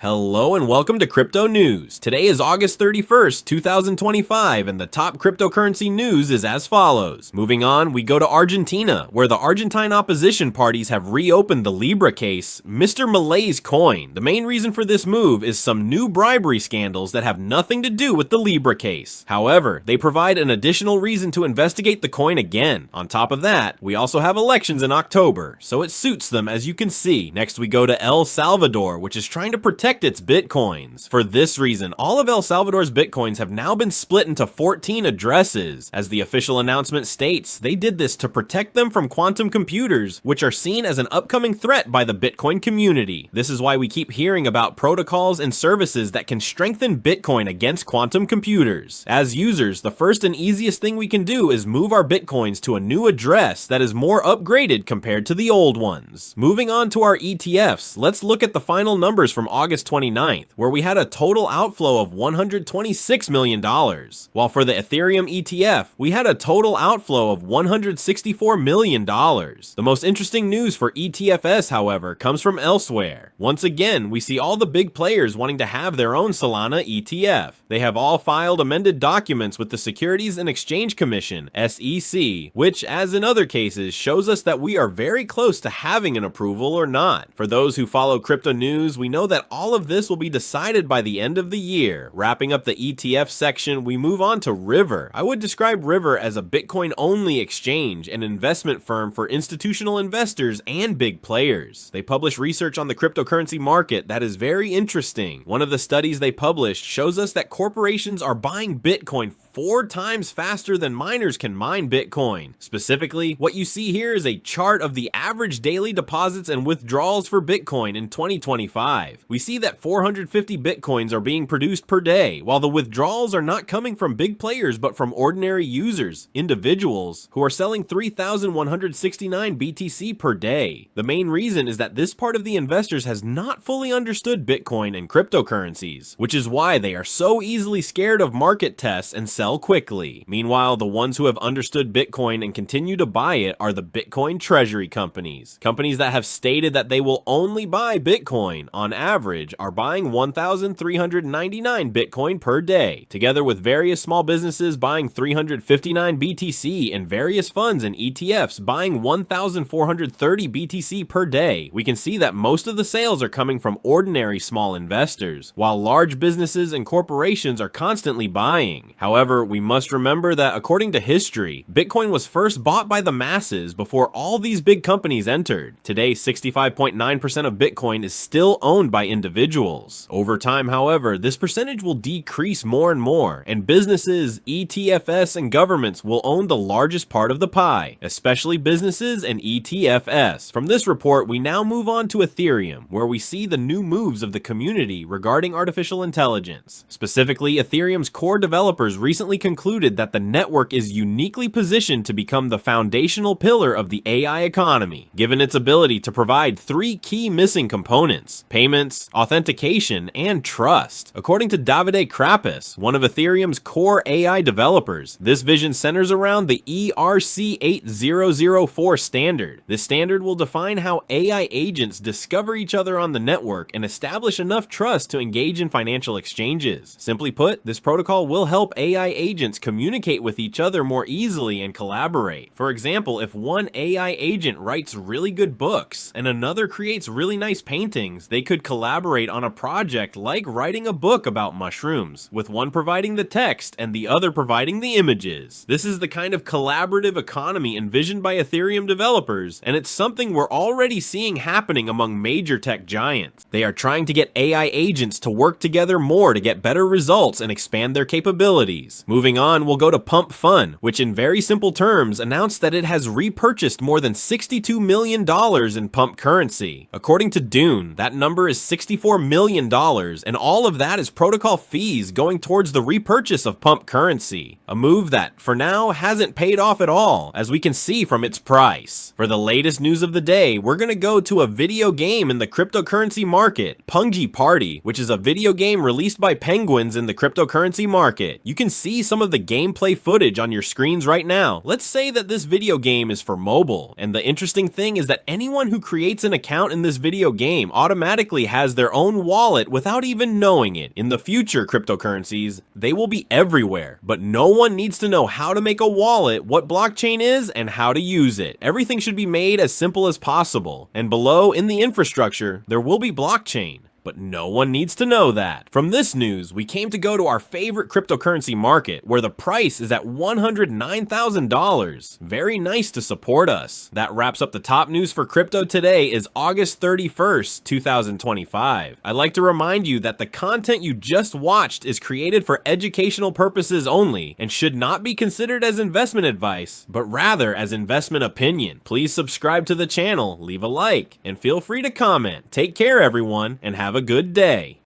Hello and welcome to Crypto News. Today is August 31st, 2025, and the top cryptocurrency news is as follows. Moving on, we go to Argentina, where the Argentine opposition parties have reopened the Libra case, Mr. Milei's coin. The main reason for this move is some new bribery scandals that have nothing to do with the Libra case. However, they provide an additional reason to investigate the coin again. On top of that, we also have elections in October, so it suits them as you can see. Next we go to El Salvador, which is trying to protect its bitcoins. For this reason, all of El Salvador's bitcoins have now been split into 14 addresses. As the official announcement states, they did this to protect them from quantum computers, which are seen as an upcoming threat by the Bitcoin community. This is why we keep hearing about protocols and services that can strengthen Bitcoin against quantum computers. As users, the first and easiest thing we can do is move our bitcoins to a new address that is more upgraded compared to the old ones. Moving on to our ETFs, let's look at the final numbers from August 29th, where we had a total outflow of $126 million, while for the Ethereum ETF, we had a total outflow of $164 million. The most interesting news for ETFs, however, comes from elsewhere. Once again, we see all the big players wanting to have their own Solana ETF. They have all filed amended documents with the Securities and Exchange Commission, SEC, which, as in other cases, shows us that we are very close to having an approval or not. For those who follow crypto news, we know that all of this will be decided by the end of the year. Wrapping up the ETF section, we move on to River. I would describe River as a Bitcoin-only exchange, an investment firm for institutional investors and big players. They publish research on the cryptocurrency market that is very interesting. One of the studies they published shows us that corporations are buying Bitcoin 4 times faster than miners can mine Bitcoin. Specifically, what you see here is a chart of the average daily deposits and withdrawals for Bitcoin in 2025. We see that 450 Bitcoins are being produced per day, while the withdrawals are not coming from big players but from ordinary users, individuals, who are selling 3,169 BTC per day. The main reason is that this part of the investors has not fully understood Bitcoin and cryptocurrencies, which is why they are so easily scared of market tests and sell quickly. Meanwhile, the ones who have understood Bitcoin and continue to buy it are the Bitcoin treasury companies. Companies that have stated that they will only buy Bitcoin, on average, are buying 1,399 Bitcoin per day, together with various small businesses buying 359 BTC and various funds and ETFs buying 1,430 BTC per day. We can see that most of the sales are coming from ordinary small investors, while large businesses and corporations are constantly buying. However, we must remember that according to history, Bitcoin was first bought by the masses before all these big companies entered. Today, 65.9% of Bitcoin is still owned by individuals. Over time, however, this percentage will decrease more and more, and businesses, ETFs, and governments will own the largest part of the pie, especially businesses and ETFs. From this report, we now move on to Ethereum, where we see the new moves of the community regarding artificial intelligence. Specifically, Ethereum's core developers recently concluded that the network is uniquely positioned to become the foundational pillar of the AI economy, given its ability to provide 3 key missing components: payments, authentication, and trust. According to Davide Krapis, one of Ethereum's core AI developers, this vision centers around the ERC8004 standard. This standard will define how AI agents discover each other on the network and establish enough trust to engage in financial exchanges. Simply put, this protocol will help AI agents communicate with each other more easily and collaborate. For example, if one AI agent writes really good books and another creates really nice paintings, they could collaborate on a project like writing a book about mushrooms, with one providing the text and the other providing the images. This is the kind of collaborative economy envisioned by Ethereum developers, and it's something we're already seeing happening among major tech giants. They are trying to get AI agents to work together more to get better results and expand their capabilities. Moving on, we'll go to Pump Fun, which in very simple terms announced that it has repurchased more than $62 million in Pump currency. According to Dune, that number is $64 million, and all of that is protocol fees going towards the repurchase of Pump currency. A move that, for now, hasn't paid off at all, as we can see from its price. For the latest news of the day, we're gonna go to a video game in the cryptocurrency market, Pungi Party, which is a video game released by penguins in the cryptocurrency market. You can see see some of the gameplay footage on your screens right now. Let's say that this video game is for mobile, and the interesting thing is that anyone who creates an account in this video game automatically has their own wallet without even knowing it. In the future, cryptocurrencies, they will be everywhere, but no one needs to know how to make a wallet, what blockchain is, and how to use it. Everything should be made as simple as possible, and below in the infrastructure, there will be blockchain. But no one needs to know that. From this news, we came to go to our favorite cryptocurrency market, where the price is at $109,000. Very nice to support us. That wraps up the top news for crypto today. Is August 31st, 2025. I'd like to remind you that the content you just watched is created for educational purposes only, and should not be considered as investment advice, but rather as investment opinion. Please subscribe to the channel, leave a like, and feel free to comment. Take care, everyone, and have a good day.